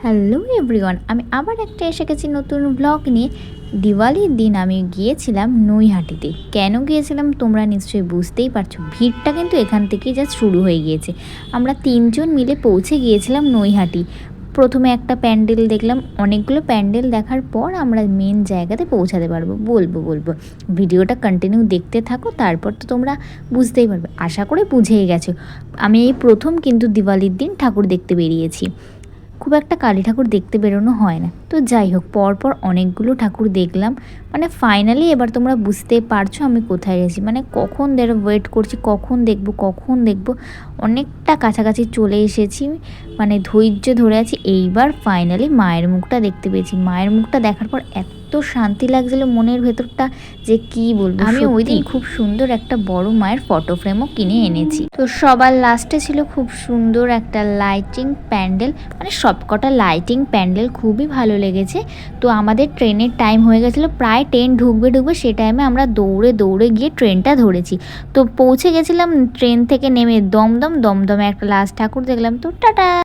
Hello everyone, আমি আবার একটা এসে গেছি নতুন ব্লগ নিয়ে। দিওয়ালির দিন আমি গিয়েছিলাম নৈহাটিতে। কেন গিয়েছিলাম তোমরা নিশ্চয়ই বুঝতেই পারছো, ভিড়টা কিন্তু এখান থেকেই জাস্ট শুরু হয়ে গিয়েছে। আমরা 3জন মিলে পৌঁছে গিয়েছিলাম নৈহাটি। প্রথমে একটা প্যান্ডেল দেখলাম, অনেকগুলো প্যান্ডেল দেখার পর আমরা মেন জায়গাতে পৌঁছাতে পারবো। বলবো ভিডিওটা কন্টিনিউ দেখতে থাকো, তারপর তো তোমরা বুঝতেই পারবে। আশা করে বুঝেই গেছো, আমি এই প্রথম কিন্তু দিওয়ালির দিন ঠাকুর দেখতে বেরিয়েছি। খুব একটা কালী ঠাকুর দেখতে বেরোনো হয় না, তো যাই হোক পরপর অনেকগুলো ঠাকুর দেখলাম। মানে ফাইনালি এবার তোমরা বুঝতে পারছো আমি কোথায় গেছি। মানে কখন ওয়েট করছি, কখন দেখব অনেকটা কাছাকাছি চলে এসেছি। মানে ধৈর্য ধরে আছি, এইবার ফাইনালি মায়ের মুখটা দেখতে পেয়েছি। মায়ের মুখটা দেখার পর এত শান্তি লাগছিল মনের ভেতরটা যে কি বলবো। আমি ওই দিন খুব সুন্দর একটা বড় মায়ের ফটো ফ্রেমও কিনে এনেছি। তো সবার লাস্টে ছিল খুব সুন্দর একটা লাইটিং প্যান্ডেল, মানে সবকটা লাইটিং প্যান্ডেল খুবই ভালো লেগেছে। তো আমাদের ট্রেনের টাইম হয়ে গেছিলো, প্রায় ট্রেন ঢুকবে সে টাইমে আমরা দৌড়ে গিয়ে ট্রেনটা ধরেছি। তো পৌঁছে গেছিলাম ট্রেন থেকে নেমে দমদমে একটা লাস্ট ঠাকুর দেখলাম। তো টাটা।